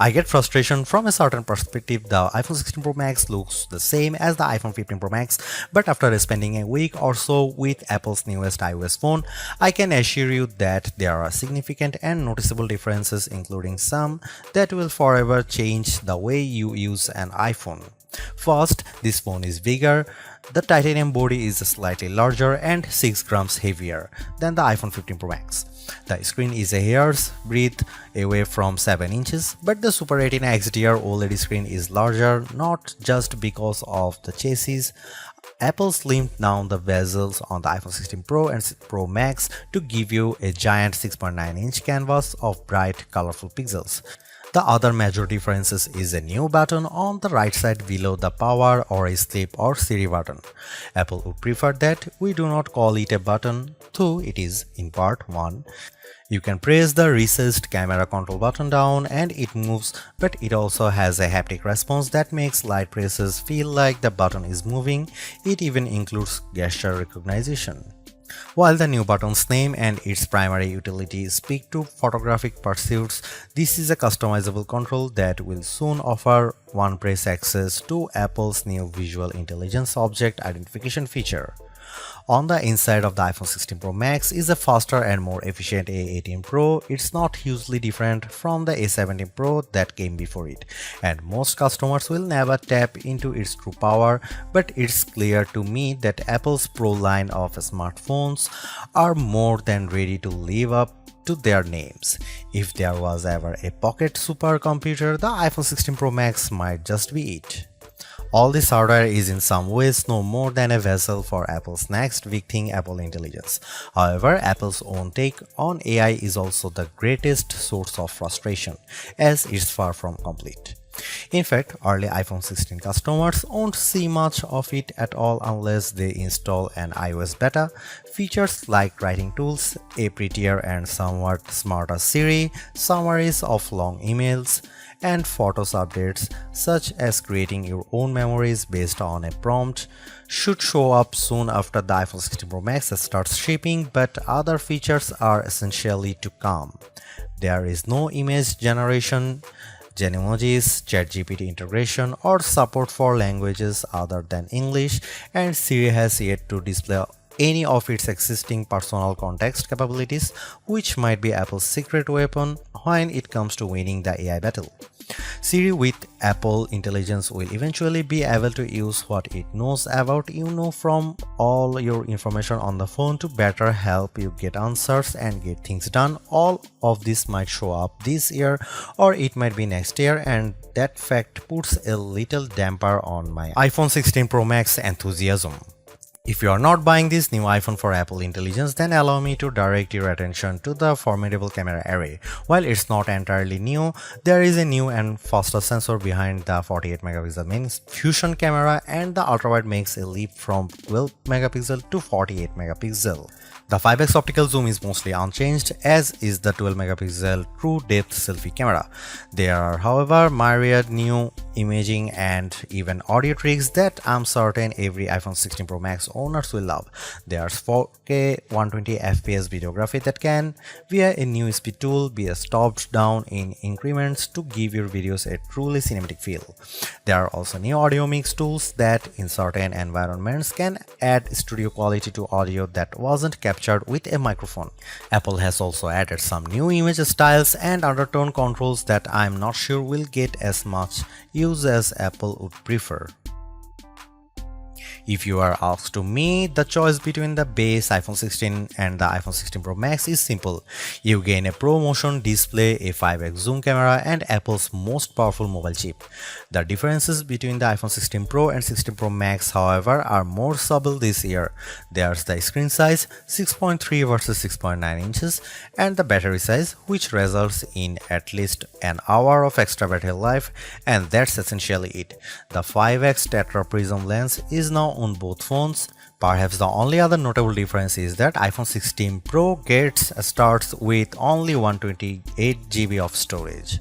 I get frustration from a certain perspective. The iPhone 16 Pro Max looks the same as the iPhone 15 Pro Max, but after spending a week or so with Apple's newest iOS phone, I can assure you that there are significant and noticeable differences, including some that will forever change the way you use an iPhone. First, this phone is bigger. The titanium body is slightly larger and 6 grams heavier than the iPhone 15 Pro Max. The screen is a hair's breadth away from 7 inches, but the Super Retina XDR OLED screen is larger not just because of the chassis. Apple slimmed down the bezels on the iPhone 16 Pro and Pro Max to give you a giant 6.9-inch canvas of bright, colorful pixels. The other major difference is a new button on the right side below the power or sleep or Siri button. Apple would prefer that we do not call it a button, though it is in part 1. You can press the recessed camera control button down and it moves, but it also has a haptic response that makes light presses feel like the button is moving. It even includes gesture recognition. While the new button's name and its primary utility speak to photographic pursuits, this is a customizable control that will soon offer one-press access to Apple's new Visual Intelligence Object Identification feature. On the inside of the iPhone 16 Pro Max is a faster and more efficient A18 Pro. It's not hugely different from the A17 Pro that came before it, and most customers will never tap into its true power, but it's clear to me that Apple's Pro line of smartphones are more than ready to live up to their names. If there was ever a pocket supercomputer, the iPhone 16 Pro Max might just be it. All this hardware is in some ways no more than a vessel for Apple's next big thing, Apple Intelligence. However, Apple's own take on AI is also the greatest source of frustration, as it's far from complete. In fact, early iPhone 16 customers won't see much of it at all unless they install an iOS beta. Features like writing tools, a prettier and somewhat smarter Siri, summaries of long emails, and Photos updates such as creating your own memories based on a prompt should show up soon after the iPhone 16 Pro Max starts shipping, but other features are essentially to come. There is no image generation, Genemojis, ChatGPT integration, or support for languages other than English, and Siri has yet to display any of its existing personal context capabilities, which might be Apple's secret weapon when it comes to winning the AI battle. Siri with Apple Intelligence will eventually be able to use what it knows about you from all your information on the phone to better help you get answers and get things done. All of this might show up this year or it might be next year, and that fact puts a little damper on my iPhone 16 Pro Max enthusiasm. If you are not buying this new iPhone for Apple Intelligence, then allow me to direct your attention to the formidable camera array. While it's not entirely new, there is a new and faster sensor behind the 48 megapixel main fusion camera, and the ultrawide makes a leap from 12 megapixel to 48 megapixel. The 5x optical zoom is mostly unchanged, as is the 12 megapixel true depth selfie camera. There are, however, myriad new imaging and even audio tricks that I'm certain every iPhone 16 Pro Max owners will love. There's 4K 120fps videography that can, via a new speed tool, be stopped down in increments to give your videos a truly cinematic feel. There are also new audio mix tools that, in certain environments, can add studio quality to audio that wasn't captured with a microphone. Apple has also added some new image styles and undertone controls that I'm not sure will get as much use as Apple would prefer. If you are asked to me, the choice between the base iPhone 16 and the iPhone 16 Pro Max is simple. You gain a ProMotion display, a 5x zoom camera, and Apple's most powerful mobile chip. The differences between the iPhone 16 Pro and 16 Pro Max, however, are more subtle this year. There's the screen size, 6.3 versus 6.9 inches, and the battery size, which results in at least an hour of extra battery life, and that's essentially it. The 5x Tetra Prism lens is now on both phones. Perhaps the only other notable difference is that iPhone 16 Pro starts with only 128GB of storage.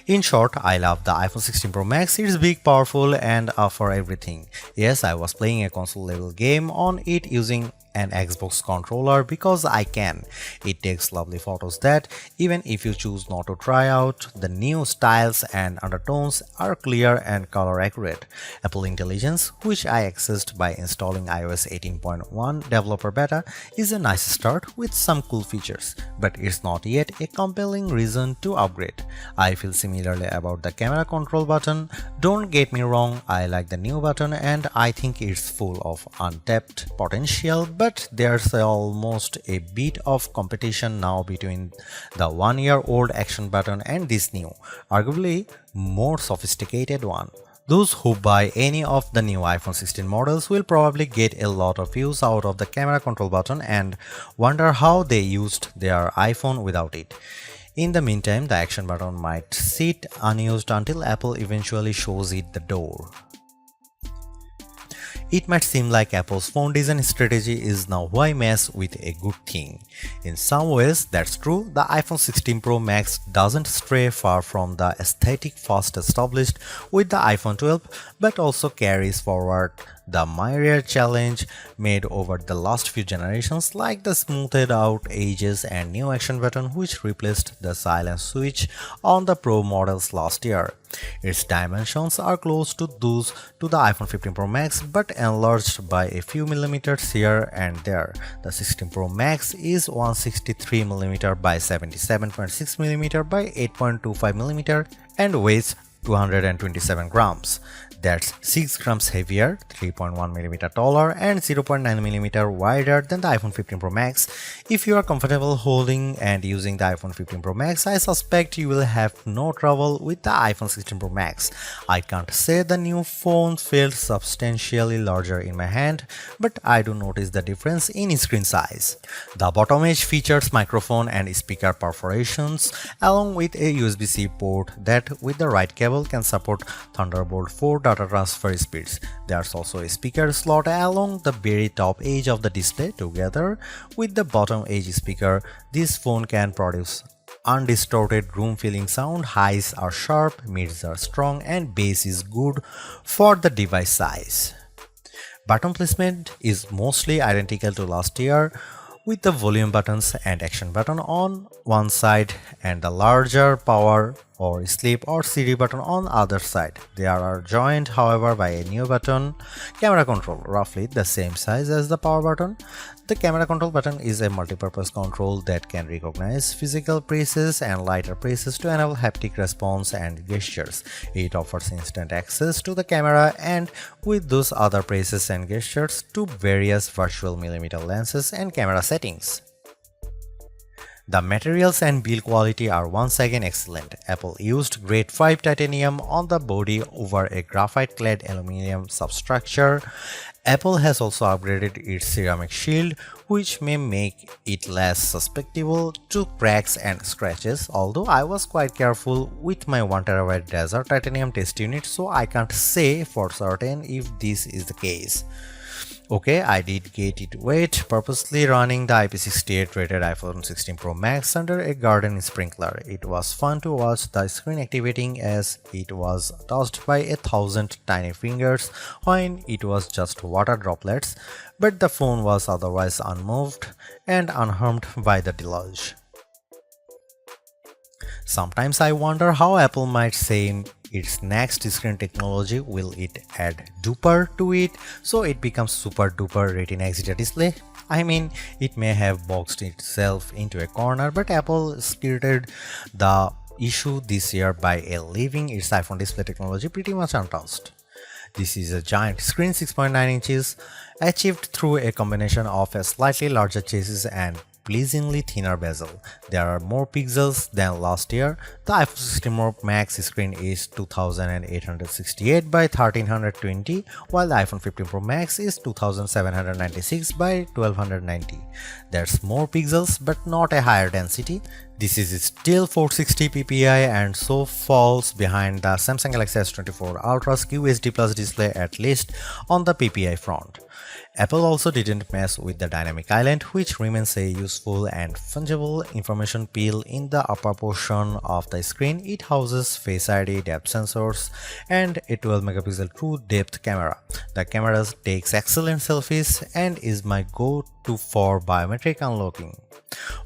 In short, I love the iPhone 16 Pro Max. It's big, powerful, and for everything. Yes, I was playing a console level game on it using an Xbox controller because I can. It takes lovely photos that, even if you choose not to try out, the new styles and undertones are clear and color accurate. Apple Intelligence, which I accessed by installing iOS 18.1 developer beta, is a nice start with some cool features, but it's not yet a compelling reason to upgrade. I feel similarly about the camera control button. Don't get me wrong, I like the new button and I think it's full of untapped potential, but there's almost a bit of competition now between the 1-year-old action button and this new, arguably more sophisticated one. Those who buy any of the new iPhone 16 models will probably get a lot of use out of the camera control button and wonder how they used their iPhone without it. In the meantime, the action button might sit unused until Apple eventually shows it the door. It might seem like Apple's phone design strategy is now why mess with a good thing. In some ways, that's true. The iPhone 16 Pro Max doesn't stray far from the aesthetic first established with the iPhone 12, but also carries forward the myriad challenge made over the last few generations, like the smoothed out edges and new action button which replaced the silent switch on the Pro models last year. Its dimensions are close to those to the iPhone 15 Pro Max but enlarged by a few millimeters here and there. The 16 Pro Max is 163mm by 77.6mm by 8.25mm and weighs 227 grams. That's 6 grams heavier, 3.1mm taller, and 0.9mm wider than the iPhone 15 Pro Max. If you are comfortable holding and using the iPhone 15 Pro Max, I suspect you will have no trouble with the iPhone 16 Pro Max. I can't say the new phone felt substantially larger in my hand, but I do notice the difference in screen size. The bottom edge features microphone and speaker perforations, along with a USB-C port that, with the right cable, can support Thunderbolt 4 data transfer speeds. There's also a speaker slot along the very top edge of the display. Together with the bottom edge speaker, this phone can produce undistorted room-filling sound. Highs are sharp, mids are strong, and bass is good for the device size. Button placement is mostly identical to last year, with the volume buttons and action button on one side and the larger power or sleep or CD button on the other side. They are joined, however, by a new button, camera control, roughly the same size as the power button. The camera control button is a multi-purpose control that can recognize physical presses and lighter presses to enable haptic response and gestures. It offers instant access to the camera and with those other presses and gestures to various virtual millimeter lenses and camera settings. The materials and build quality are once again excellent. Apple used grade 5 titanium on the body over a graphite-clad aluminum substructure. Apple has also upgraded its ceramic shield, which may make it less susceptible to cracks and scratches, although I was quite careful with my 1TB desert titanium test unit, so I can't say for certain if this is the case. Okay, I did get it wet, purposely running the IP68 rated iPhone 16 Pro Max under a garden sprinkler. It was fun to watch the screen activating as it was touched by 1,000 tiny fingers when it was just water droplets, but the phone was otherwise unmoved and unharmed by the deluge. Sometimes I wonder how Apple might say its next screen technology. Will it add duper to it so it becomes super duper Retina XDR display? I mean, it may have boxed itself into a corner, but Apple skirted the issue this year by leaving its iPhone display technology pretty much untouched. This is a giant screen, 6.9 inches, achieved through a combination of a slightly larger chassis and pleasingly thinner bezel. There are more pixels than last year. The iPhone 16 Pro Max screen is 2868 by 1320, while the iPhone 15 Pro Max is 2796 by 1290. There's more pixels but not a higher density. This is still 460 ppi and so falls behind the Samsung Galaxy S24 Ultra's QHD Plus display, at least on the ppi front. Apple also didn't mess with the dynamic island, which remains a useful and fungible information peel in the upper portion of the screen. It houses Face ID, depth sensors, and a 12 megapixel true depth camera. The camera takes excellent selfies and is my go-to for biometric unlocking.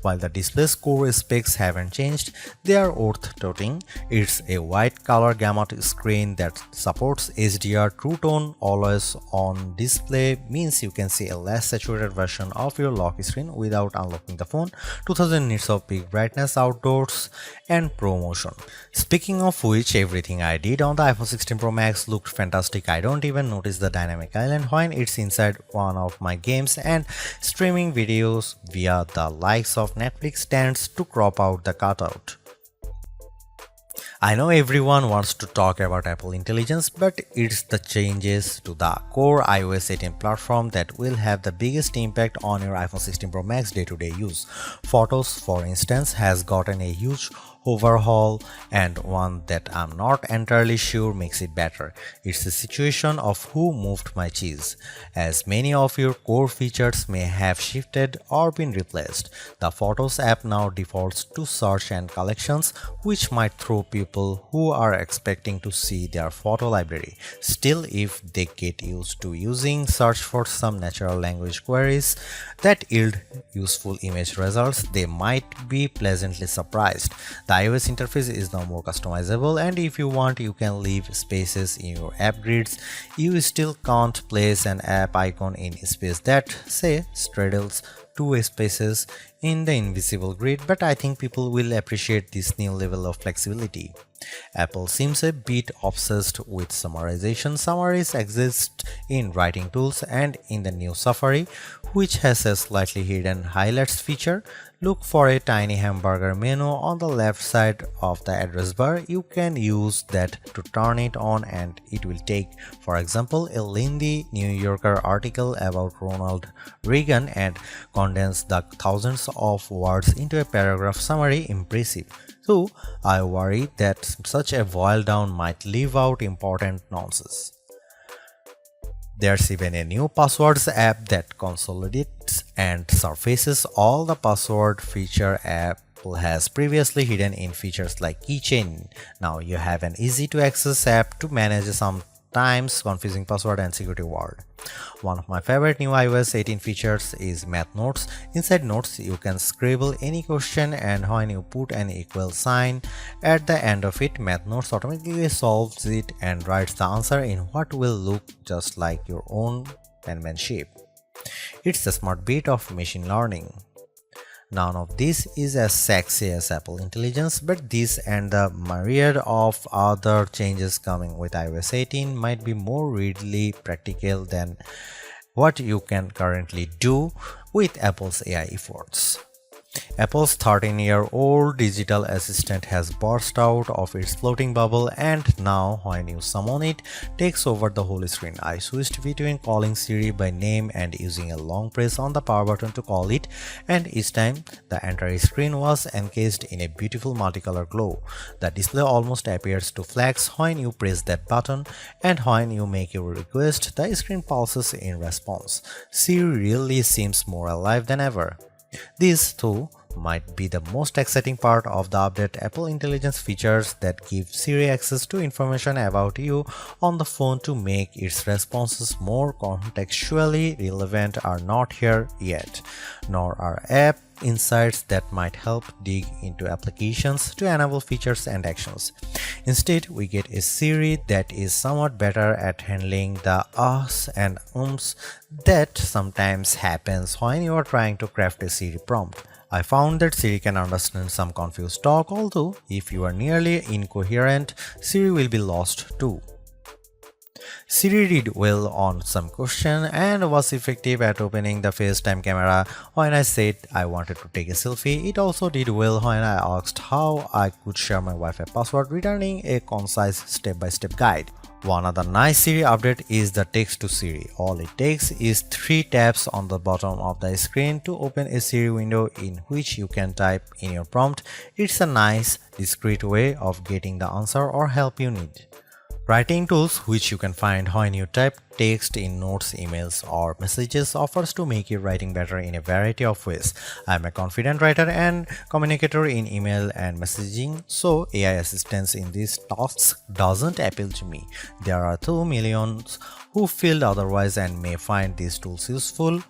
While the display's core specs haven't changed, they are worth noting. It's a white color gamut screen that supports HDR. True Tone always on display means you can see a less saturated version of your lock screen without unlocking the phone. 2000 nits of peak brightness outdoors and Pro Motion. Speaking of which, everything I did on the iPhone 16 Pro Max looked fantastic. I don't even notice the dynamic island when it's inside one of my games, and streaming videos via the likes of Netflix tends to crop out the cutout. I know everyone wants to talk about Apple Intelligence, but it's the changes to the core iOS 18 platform that will have the biggest impact on your iPhone 16 Pro Max day-to-day use. Photos, for instance, has gotten a huge overhaul, and one that I'm not entirely sure makes it better. It's a situation of who moved my cheese, as many of your core features may have shifted or been replaced. The Photos app now defaults to search and collections, which might throw people who are expecting to see their photo library. Still, if they get used to using search for some natural language queries that yield useful image results, they might be pleasantly surprised. The iOS interface is now more customizable, and if you want, you can leave spaces in your app grids. You still can't place an app icon in space that, say, straddles two spaces in the invisible grid, but I think people will appreciate this new level of flexibility. Apple seems a bit obsessed with summarization. Summaries exist in writing tools and in the new Safari, which has a slightly hidden highlights feature. Look for a tiny hamburger menu on the left side of the address bar. You can use that to turn it on, and it will take, for example, a lengthy New Yorker article about Ronald Reagan and condense the thousands of words into a paragraph summary. Impressive. So, I worry that such a boil down might leave out important nonsense. There's even a new passwords app that consolidates and surfaces all the password feature Apple has previously hidden in features like keychain. Now you have an easy to access app to manage sometimes confusing password and security word. One of my favorite new iOS 18 features is Math Notes. Inside Notes, you can scribble any question, and when you put an equal sign at the end of it, Math Notes automatically solves it and writes the answer in what will look just like your own penmanship. It's a smart bit of machine learning. None of this is as sexy as Apple Intelligence, but this and the myriad of other changes coming with iOS 18 might be more readily practical than what you can currently do with Apple's AI efforts. Apple's 13-year-old digital assistant has burst out of its floating bubble, and now when you summon it, takes over the whole screen. I switched between calling Siri by name and using a long press on the power button to call it, and each time the entire screen was encased in a beautiful multicolor glow. The display almost appears to flash when you press that button, and when you make your request, the screen pulses in response. Siri really seems more alive than ever. This, too, might be the most exciting part of the update. Apple Intelligence features that give Siri access to information about you on the phone to make its responses more contextually relevant are not here yet, nor are app insights that might help dig into applications to enable features and actions. Instead, we get a Siri that is somewhat better at handling the ahs and ums that sometimes happens when you are trying to craft a Siri prompt. I found that Siri can understand some confused talk, although if you are nearly incoherent, Siri will be lost too. Siri did well on some question and was effective at opening the FaceTime camera when I said I wanted to take a selfie. It also did well when I asked how I could share my Wi-Fi password, returning a concise step-by-step guide. One other nice Siri update is the text to Siri. All it takes is 3 taps on the bottom of the screen to open a Siri window in which you can type in your prompt. It's a nice, discreet way of getting the answer or help you need. Writing tools, which you can find when you type text in notes, emails, or messages, offers to make your writing better in a variety of ways. I'm a confident writer and communicator in email and messaging, so AI assistance in these tasks doesn't appeal to me. There are 2 millions who feel otherwise and may find these tools useful.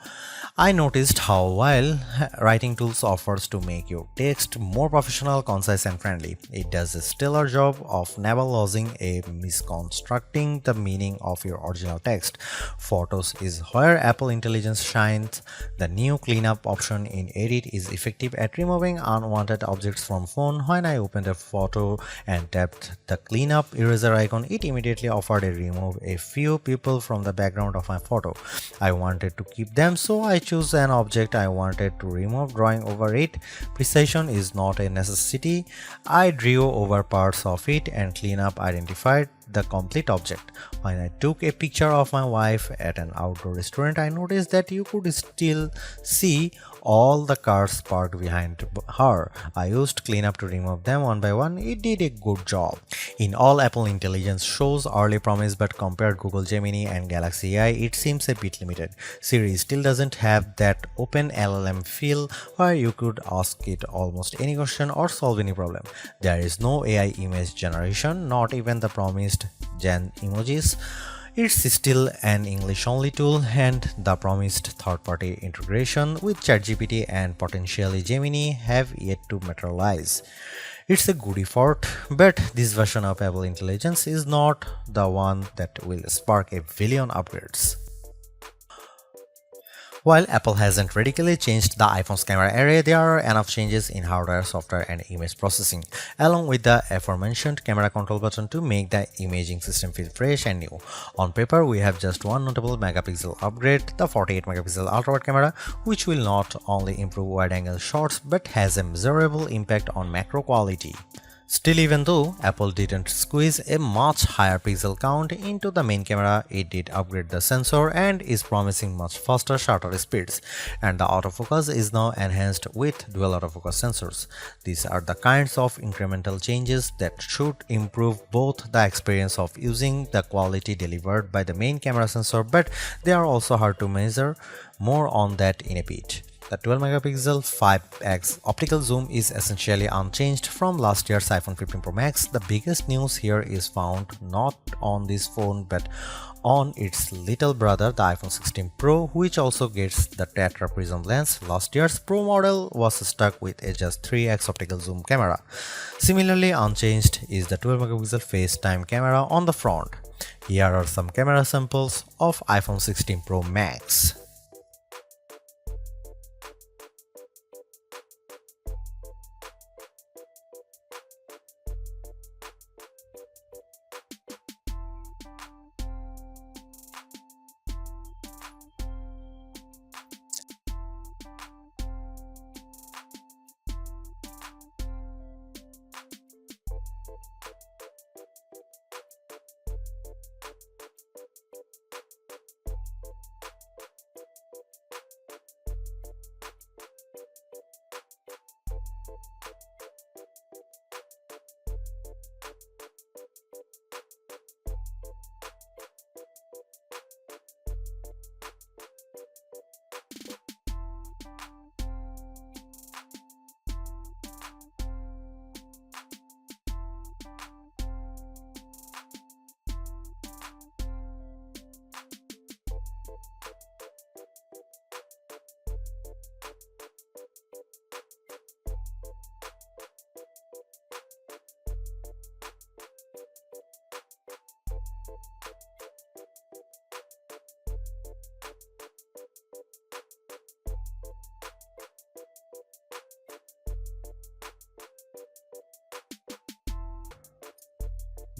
I noticed how while writing tools offers to make your text more professional, concise and friendly, it does a stellar job of never losing a misconstructing the meaning of your original text. Photos is where Apple Intelligence shines. The new cleanup option in Edit is effective at removing unwanted objects from phone. When I opened a photo and tapped the cleanup eraser icon, it immediately offered to remove a few people from the background of my photo. I wanted to keep them, so I choose an object I wanted to remove, drawing over it. Precision is not a necessity. I drew over parts of it and cleanup identified the complete object. When I took a picture of my wife at an outdoor restaurant, I noticed that you could still see all the cars parked behind her. I used cleanup to remove them one by one. It did a good job. In all, Apple Intelligence shows early promise, but compared Google Gemini and Galaxy AI, it seems a bit limited. Siri still doesn't have that open LLM feel where you could ask it almost any question or solve any problem. There is no AI image generation, not even the promised Gen emojis. It's still an English-only tool, and the promised third-party integration with ChatGPT and potentially Gemini have yet to materialize. It's a good effort, but this version of Apple Intelligence is not the one that will spark a billion upgrades. While Apple hasn't radically changed the iPhone's camera array, there are enough changes in hardware, software, and image processing, along with the aforementioned camera control button to make the imaging system feel fresh and new. On paper, we have just one notable megapixel upgrade, the 48 megapixel ultra-wide camera, which will not only improve wide-angle shots but has a measurable impact on macro quality. Still, even though Apple didn't squeeze a much higher pixel count into the main camera, it did upgrade the sensor and is promising much faster shutter speeds, and the autofocus is now enhanced with dual autofocus sensors. These are the kinds of incremental changes that should improve both the experience of using the quality delivered by the main camera sensor, but they are also hard to measure. More on that in a bit. The 12 megapixel 5x optical zoom is essentially unchanged from last year's iPhone 15 Pro Max. The biggest news here is found not on this phone but on its little brother, the iPhone 16 Pro, which also gets the Tetra Prism lens. Last year's Pro model was stuck with a just 3x optical zoom camera. Similarly unchanged is the 12 megapixel FaceTime camera on the front. Here are some camera samples of iPhone 16 Pro Max.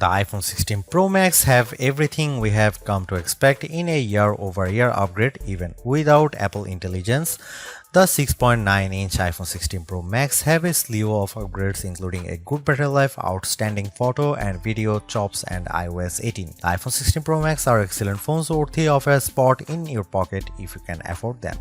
The iPhone 16 Pro Max have everything we have come to expect in a year-over-year upgrade even without Apple Intelligence. The 6.9-inch iPhone 16 Pro Max have a slew of upgrades including a good battery life, outstanding photo and video chops and iOS 18. The iPhone 16 Pro Max are excellent phones worthy of a spot in your pocket if you can afford them.